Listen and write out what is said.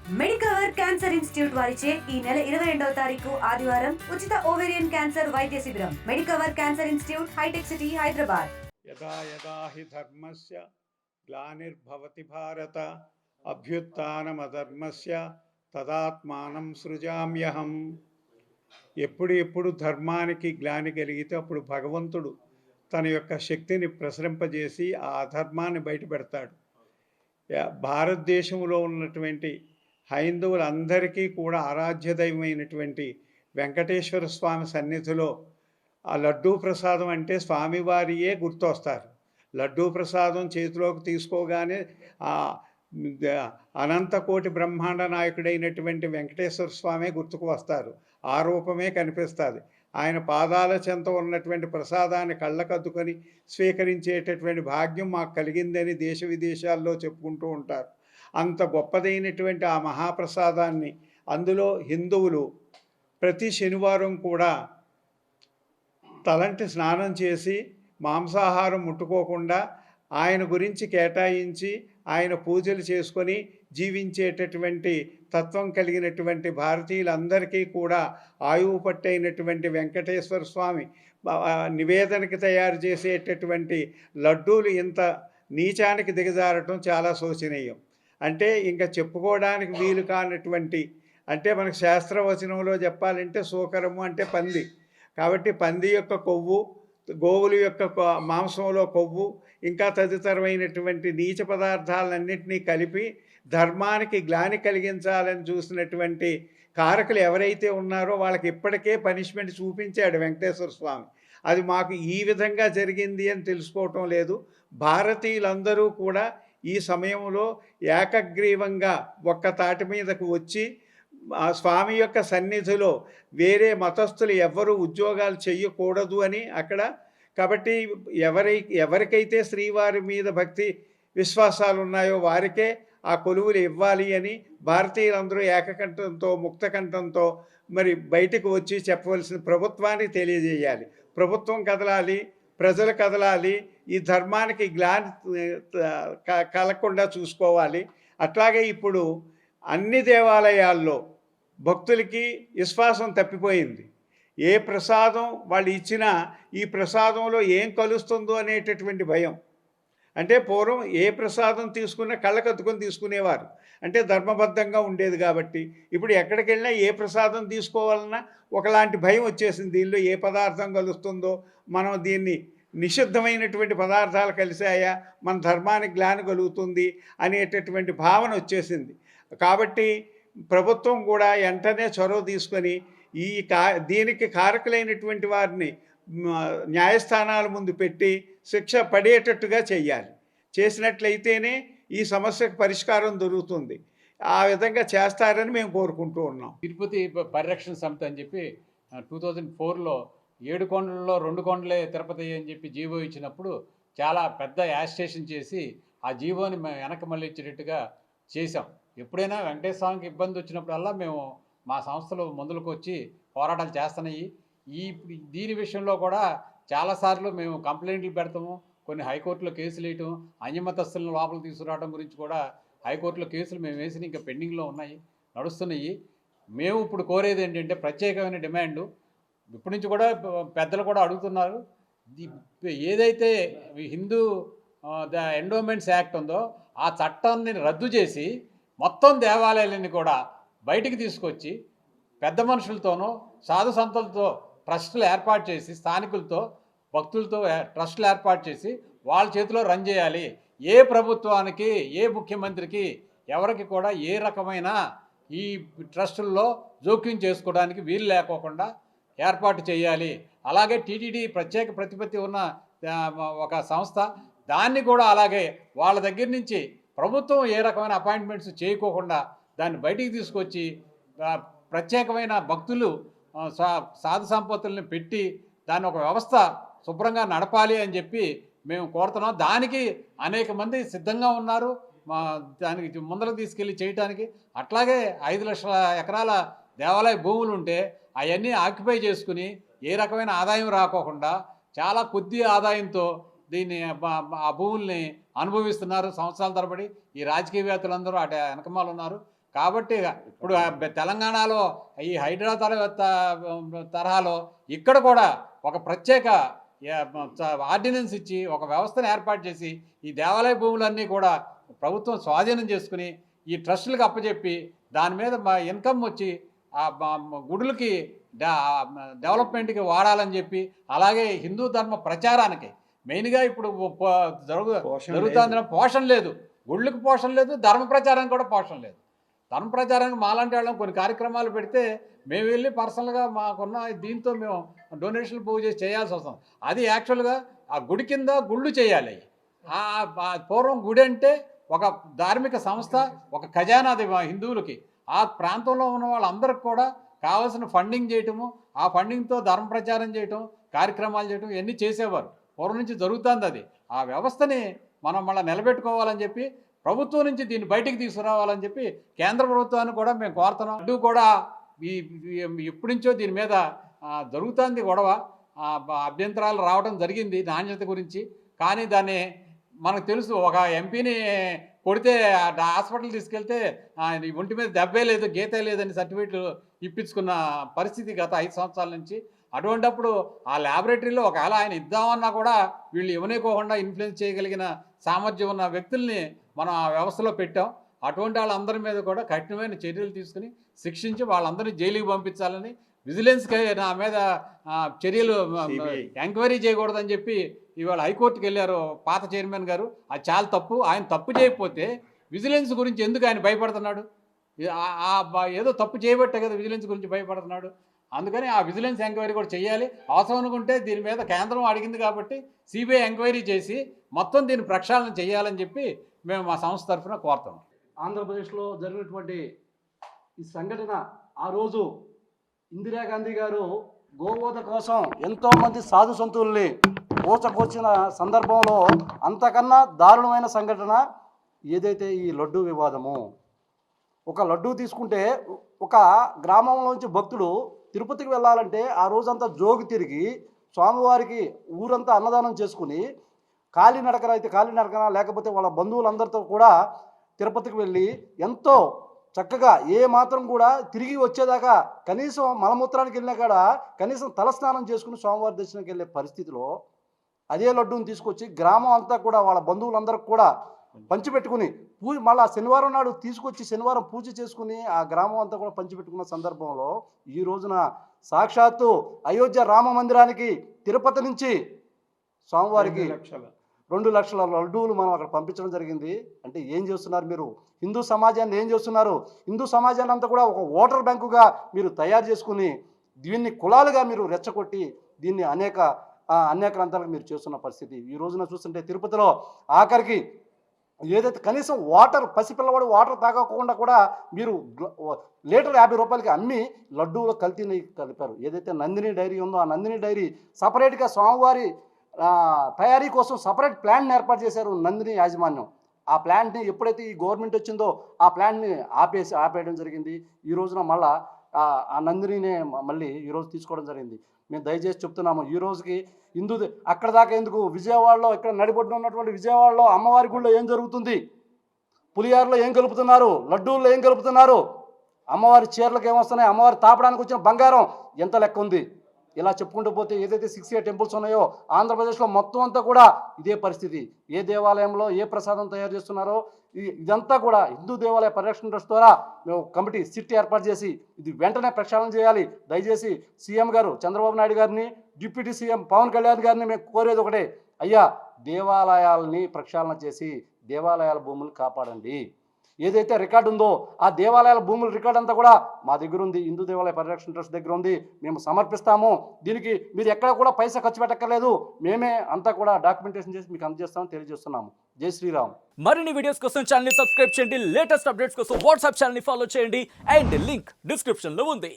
Medicover cancer institute వారిచే ఈ నెల 22వ తారీఖు ఆదివారం ఉచిత ఓవేరియన్ క్యాన్సర్ వైద్య శిబిరం. మెడికవర్ క్యాన్సర్ ఇన్స్టిట్యూట్, హైటెక్ సిటీ, హైదరాబాద్. యదా యదా హి ధర్మస్య గ్లానిర్భవతి భారత అభ్యుత్థానమధర్మస్య తదాత్మానం సృజామ్యహం. ఎప్పుడు ధర్మానికి గ్లాని కలిగితే అప్పుడు భగవంతుడు తన యొక్క శక్తిని ప్రసరింపజేసి ఆ అధర్మాన్ని బయటపెడతాడు. భారతదేశంలో ఉన్నటువంటి హైందవులందరికీ కూడా ఆరాధ్యదైవమైనటువంటి వెంకటేశ్వర స్వామి సన్నిధిలో ఆ లడ్డూ ప్రసాదం అంటే స్వామివారియే గుర్తొస్తారు. లడ్డూ ప్రసాదం చేతిలోకి తీసుకోగానే అనంతకోటి బ్రహ్మాండ నాయకుడైనటువంటి వెంకటేశ్వర స్వామి గుర్తుకు వస్తారు. ఆ రూపమే కనిపిస్తుంది. ఆయన పాదాల చెంత ఉన్నటువంటి ప్రసాదాన్ని కళ్ళకద్దుకొని స్వీకరించేటటువంటి భాగ్యం మాకు కలిగిందని దేశ విదేశాల్లో చెప్పుకుంటూ ఉంటారు. అంత గొప్పదైనటువంటి ఆ మహాప్రసాదాన్ని అందులో హిందువులు ప్రతి శనివారం కూడా తలంటి స్నానం చేసి మాంసాహారం ముట్టుకోకుండా ఆయన గురించి కేటాయించి ఆయన పూజలు చేసుకొని జీవించేటటువంటి తత్వం కలిగినటువంటి భారతీయులందరికీ కూడా ఆయువు పట్టైనటువంటి వెంకటేశ్వర స్వామి నివేదనకి తయారు చేసేటటువంటి లడ్డూలు ఇంత నీచానికి దిగజారటం చాలా శోచనీయం. అంటే ఇంకా చెప్పుకోవడానికి వీలు కానటువంటి, అంటే మనకు శాస్త్రవచనంలో చెప్పాలంటే సూకరము అంటే పంది. కాబట్టి పంది యొక్క కొవ్వు, గోవుల యొక్క మాంసంలో కొవ్వు, ఇంకా తదితరమైనటువంటి నీచ పదార్థాలన్నింటినీ కలిపి ధర్మానికి గ్లాని కలిగించాలని చూసినటువంటి కారకులు ఎవరైతే ఉన్నారో వాళ్ళకి ఇప్పటికే పనిష్మెంట్ చూపించాడు వెంకటేశ్వర స్వామి. అది మాకు ఈ విధంగా జరిగింది అని తెలుసుకోవటం లేదు. భారతీయులందరూ కూడా ఈ సమయంలో ఏకగ్రీవంగా ఒక్క తాటి మీదకు వచ్చి ఆ స్వామి యొక్క సన్నిధిలో వేరే మతస్థులు ఎవ్వరూ ఉద్యోగాలు చెయ్యకూడదు అని అక్కడ. కాబట్టి ఎవరికైతే శ్రీవారి మీద భక్తి విశ్వాసాలు ఉన్నాయో వారికే ఆ కొలువులు ఇవ్వాలి అని భారతీయులందరూ ఏకకంఠంతో ముక్తకంఠంతో మరి బయటకు వచ్చి చెప్పవలసిన ప్రభుత్వానికి తెలియజేయాలి. ప్రభుత్వం కదలాలి, ప్రజలు కదలాలి, ఈ ధర్మానికి గ్లాని కలగకుండా చూసుకోవాలి. అట్లాగే ఇప్పుడు అన్ని దేవాలయాల్లో భక్తులకి విశ్వాసం తప్పిపోయింది. ఏ ప్రసాదం వాళ్ళు ఇచ్చినా ఈ ప్రసాదంలో ఏం కలుస్తుందో అనేటటువంటి భయం. అంటే పూర్వం ఏ ప్రసాదం తీసుకున్నా కళ్ళకత్తుకొని తీసుకునేవారు, అంటే ధర్మబద్ధంగా ఉండేది. కాబట్టి ఇప్పుడు ఎక్కడికి వెళ్ళినా ఏ ప్రసాదం తీసుకోవాలన్నా ఒకలాంటి భయం వచ్చేసింది. దీనిలో ఏ పదార్థం కలుస్తుందో, మనం దీన్ని నిషిద్ధమైనటువంటి పదార్థాలు కలిసాయా, మన ధర్మానికి గ్లాని కలుగుతుంది అనేటటువంటి భావన వచ్చేసింది. కాబట్టి ప్రభుత్వం కూడా వెంటనే చొరవ తీసుకొని దీనికి కారకులైనటువంటి వారిని న్యాయస్థానాల ముందు పెట్టి శిక్ష పడేటట్టుగా చేయాలి. చేసినట్లయితేనే ఈ సమస్యకు పరిష్కారం దొరుకుతుంది. ఆ విధంగా చేస్తారని మేము కోరుకుంటూ ఉన్నాం. తిరుపతి పరిరక్షణ సమితి అని చెప్పి 2004లో 7 కొండలలో 2 కొండలే తిరుపతి అని చెప్పి జీవో ఇచ్చినప్పుడు చాలా పెద్ద యాజిటేషన్ చేసి ఆ జీవోని మేము వెనక్కి మళ్ళీ ఇచ్చేటట్టుగా చేసాం. ఎప్పుడైనా వెంకటేశ్వర స్వామికి ఇబ్బంది వచ్చినప్పుడల్లా మేము మా సంస్థలు ముందుకు వచ్చి పోరాటాలు చేస్తున్నాయి. దీని విషయంలో కూడా చాలాసార్లు మేము కంప్లైంట్లు పెడతాము, కొన్ని హైకోర్టులో కేసులు వేయటం, అన్యమతస్తులను లోపల తీసుకురావడం గురించి కూడా హైకోర్టులో కేసులు మేము వేసి ఇంకా పెండింగ్లో ఉన్నాయి, నడుస్తున్నాయి. మేము ఇప్పుడు కోరేది ఏంటంటే ప్రత్యేకమైన డిమాండు ఇప్పటి నుంచి కూడా పెద్దలు కూడా అడుగుతున్నారు. ఏదైతే హిందూ ఎండోమెంట్స్ యాక్ట్ ఉందో ఆ చట్టాన్ని రద్దు చేసి మొత్తం దేవాలయాలని కూడా బయటికి తీసుకొచ్చి పెద్ద మనుషులతోనూ సాధు సంతులతో ట్రస్టులు ఏర్పాటు చేసి, స్థానికులతో భక్తులతో ట్రస్టులు ఏర్పాటు చేసి వాళ్ళ చేతిలో రన్ చేయాలి. ఏ ప్రభుత్వానికి, ఏ ముఖ్యమంత్రికి, ఎవరికి కూడా ఏ రకమైన ఈ ట్రస్టుల్లో జోక్యం చేసుకోవడానికి వీలు లేకోకుండా ఏర్పాటు చేయాలి. అలాగే టీటీడీ ప్రత్యేక ప్రతిపత్తి ఉన్న ఒక సంస్థ, దాన్ని కూడా అలాగే వాళ్ళ దగ్గర నుంచి ప్రభుత్వం ఏ రకమైన అపాయింట్మెంట్స్ చేయకోకుండా దాన్ని బయటికి తీసుకొచ్చి ప్రత్యేకమైన భక్తులు సాధు సంపత్తుల్ని పెట్టి దాన్ని ఒక వ్యవస్థ శుభ్రంగా నడపాలి అని చెప్పి మేము కోరుతున్నాం. దానికి అనేక మంది సిద్ధంగా ఉన్నారు దానికి ముందరకు తీసుకెళ్ళి చేయటానికి. అట్లాగే 5 లక్షల ఎకరాల దేవాలయ భూములు ఉంటే అవన్నీ ఆక్యుపై చేసుకుని ఏ రకమైన ఆదాయం రాకోకుండా చాలా కొద్ది ఆదాయంతో దీన్ని ఆ భూముల్ని అనుభవిస్తున్నారు సంవత్సరాల తరబడి. ఈ రాజకీయవేత్తలందరూ అటు వెనకమాలు ఉన్నారు. కాబట్టి ఇప్పుడు తెలంగాణలో ఈ హైడ్రా తరహాలో ఇక్కడ కూడా ఒక ప్రత్యేక ఆర్డినెన్స్ ఇచ్చి ఒక వ్యవస్థను ఏర్పాటు చేసి ఈ దేవాలయ భూములన్నీ కూడా ప్రభుత్వం స్వాధీనం చేసుకుని ఈ ట్రస్టులకు అప్పచెప్పి దాని మీద ఇన్కమ్ వచ్చి ఆ గుడులకి డెవలప్మెంట్కి వాడాలని చెప్పి, అలాగే హిందూ ధర్మ ప్రచారానికి మెయిన్గా ఇప్పుడు జరుగుతున్న పోషణ లేదు, గుళ్ళకి పోషణ లేదు, ధర్మ ప్రచారానికి కూడా పోషణ లేదు. ధర్మ ప్రచారానికి మాలాంటి వాళ్ళం కొన్ని కార్యక్రమాలు పెడితే మేము వెళ్ళి పర్సనల్గా మాకున్న దీంతో మేము డొనేషన్లు పూజ చేసి చేయాల్సి వస్తుంది. అది యాక్చువల్గా ఆ గుడి కింద గుళ్ళు చేయాలి. పూర్వం గుడి అంటే ఒక ధార్మిక సంస్థ, ఒక ఖజానాది హిందువులకి. ఆ ప్రాంతంలో ఉన్న వాళ్ళందరికి కూడా కావాల్సిన ఫండింగ్ చేయటము, ఆ ఫండింగ్తో ధర్మ ప్రచారం చేయటం, కార్యక్రమాలు చేయటం ఇవన్నీ చేసేవారు. పూర్వం నుంచి జరుగుతుంది అది. ఆ వ్యవస్థని మనం మళ్ళీ నిలబెట్టుకోవాలని చెప్పి ప్రభుత్వం నుంచి దీన్ని బయటికి తీసుకురావాలని చెప్పి కేంద్ర ప్రభుత్వాన్ని కూడా మేము కోరుతున్నాం. అడ్డు కూడా ఎప్పటి నుంచో దీని మీద జరుగుతుంది గొడవ, అభ్యంతరాలు రావడం జరిగింది నాణ్యత గురించి. కానీ దాన్ని మనకు తెలుసు, ఒక ఎంపీని కొడితే హాస్పిటల్ తీసుకెళ్తే ఒంటి మీద దెబ్బే లేదు, గీతే లేదని సర్టిఫికేట్లు ఇప్పించుకున్న పరిస్థితి గత 5 సంవత్సరాల నుంచి. అటువంటిప్పుడు ఆ ల్యాబొరేటరీలో ఒకవేళ ఆయన ఇద్దామన్నా కూడా వీళ్ళు ఇవ్వనేకోకుండా ఇన్ఫ్లుయెన్స్ చేయగలిగిన సామర్థ్యం ఉన్న వ్యక్తుల్ని మనం ఆ వ్యవస్థలో పెట్టాం. అటువంటి వాళ్ళందరి మీద కూడా కఠినమైన చర్యలు తీసుకుని శిక్షించి వాళ్ళందరినీ జైలుకి పంపించాలని, విజిలెన్స్కి నా మీద చర్యలు ఎంక్వైరీ చేయకూడదని చెప్పి ఇవాళ హైకోర్టుకి వెళ్ళారు పాత చైర్మన్ గారు. అది చాలా తప్పు. ఆయన తప్పు చేయకపోతే విజిలెన్స్ గురించి ఎందుకు ఆయన భయపడుతున్నాడు? ఏదో తప్పు చేయబట్టే కదా విజిలెన్స్ గురించి భయపడుతున్నాడు. అందుకని ఆ విజిలెన్స్ ఎంక్వైరీ కూడా చేయాలి. అవసరం అనుకుంటే దీని మీద కేంద్రం అడిగింది కాబట్టి సిబిఐ ఎంక్వైరీ చేసి మొత్తం దీన్ని ప్రక్షాళన చేయాలని చెప్పి మేము మా సంస్థ తరఫున కోరుతాం. ఆంధ్రప్రదేశ్లో జరిగినటువంటి ఈ సంఘటన, ఆ రోజు ఇందిరాగాంధీ గారు గోవధ కోసం ఎంతోమంది సాధు సంతుల్ని ఊచకొచ్చిన సందర్భంలో అంతకన్నా దారుణమైన సంఘటన ఏదైతే ఈ లడ్డూ వివాదము. ఒక లడ్డూ తీసుకుంటే ఒక గ్రామంలోంచి భక్తులు తిరుపతికి వెళ్ళాలంటే ఆ రోజంతా జోగి తిరిగి స్వామివారికి ఊరంతా అన్నదానం చేసుకుని కాలినడకన లేకపోతే వాళ్ళ బంధువులందరితో కూడా తిరుపతికి వెళ్ళి ఎంతో చక్కగా ఏ మాత్రం కూడా తిరిగి వచ్చేదాకా కనీసం మలమూత్రానికి వెళ్ళినా కూడా కనీసం తలస్నానం చేసుకుని స్వామివారి దర్శనానికి వెళ్ళే పరిస్థితిలో అదే లడ్డూని తీసుకొచ్చి గ్రామం అంతా కూడా వాళ్ళ బంధువులందరికీ కూడా పంచిపెట్టుకుని మళ్ళీ శనివారం నాడు తీసుకొచ్చి శనివారం పూజ చేసుకుని ఆ గ్రామం అంతా కూడా పంచిపెట్టుకున్న సందర్భంలో ఈ రోజున సాక్షాత్తు అయోధ్య రామ మందిరానికి తిరుపతి నుంచి స్వామివారికి 2 లక్షల లడ్డూలు మనం అక్కడ పంపించడం జరిగింది. అంటే ఏం చేస్తున్నారు మీరు? హిందూ సమాజాన్ని ఏం చేస్తున్నారు? హిందూ సమాజాన్ని అంతా కూడా ఒక ఓటర్ బ్యాంకుగా మీరు తయారు చేసుకుని దీన్ని కులాలుగా మీరు రెచ్చగొట్టి దీన్ని అనేక అన్యాక్రాంతాలకు మీరు చేస్తున్న పరిస్థితి ఈ రోజున చూస్తుంటే తిరుపతిలో ఆఖరికి ఏదైతే కనీసం పసిపిల్లవాడు వాటర్ తాగకుండా కూడా మీరు లీటర్ 50 రూపాయలకి అమ్మి లడ్డూలో కల్తీని కలిపారు. ఏదైతే నందిని డైరీ ఉందో ఆ నందిని డైరీ సపరేట్గా స్వామివారి తయారీ కోసం సపరేట్ ప్లాంట్ని ఏర్పాటు చేశారు నందిని యాజమాన్యం. ఆ ప్లాంట్ని ఎప్పుడైతే ఈ గవర్నమెంట్ వచ్చిందో ఆ ప్లాంట్ని ఆపేయడం జరిగింది. ఈ రోజున మళ్ళా ఆ నందినినే మళ్ళీ ఈరోజు తీసుకోవడం జరిగింది. మేము దయచేసి చెప్తున్నాము, ఈ రోజుకి అక్కడ దాకా ఎందుకు, విజయవాడలో ఇక్కడ నడిబొడ్డున ఉన్నటువంటి విజయవాడలో అమ్మవారి గుడిలో ఏం జరుగుతుంది? పులియారులో ఏం కలుపుతున్నారు? లడ్డూల్లో ఏం కలుపుతున్నారు? అమ్మవారి చీరలకు ఏమొస్తున్నాయి? అమ్మవారి తాపడానికి వచ్చిన బంగారం ఎంత లెక్క ఉంది? ఇలా చెప్పుకుంటూ పోతే ఏదైతే 68 టెంపుల్స్ ఉన్నాయో ఆంధ్రప్రదేశ్లో మొత్తం అంతా కూడా ఇదే పరిస్థితి. ఏ దేవాలయంలో ఏ ప్రసాదం తయారు చేస్తున్నారో ఇదంతా కూడా హిందూ దేవాలయ పరిరక్షణ ట్రస్ట్ ద్వారా మేము కమిటీ సిట్ ఏర్పాటు చేసి ఇది వెంటనే ప్రక్షాళన చేయాలి. దయచేసి సీఎం గారు చంద్రబాబు నాయుడు గారిని, డిప్యూటీ సీఎం పవన్ కళ్యాణ్ గారిని మేము కోరేది ఒకటే, అయ్యా దేవాలయాలని ప్రక్షాళన చేసి దేవాలయాల భూములు కాపాడండి. ఏదైతే రికార్డు ఉందో ఆ దేవాలయాల భూముల రికార్డు అంతా కూడా మా దగ్గర ఉంది, హిందూ దేవాలయ పరిరక్షణ ట్రస్ట్ దగ్గర ఉంది. మేము సమర్పిస్తాము. దీనికి మీరు ఎక్కడ కూడా పైసా ఖర్చు పెట్టక్కర్లేదు. మేమే అంతా కూడా డాక్యుమెంటేషన్ చేసి మీకు అందజేస్తామని తెలియజేస్తున్నాము. జై శ్రీరామ్. మరిన్ని వీడియోస్ కోసం ఛానల్ ని సబ్స్క్రైబ్ చేయండి. లేటెస్ట్ అప్డేట్స్ కోసం వాట్సాప్ ఛానల్ ని ఫాలో చేయండి. అండ్ లింక్ డిస్క్రిప్షన్ లో ఉంది.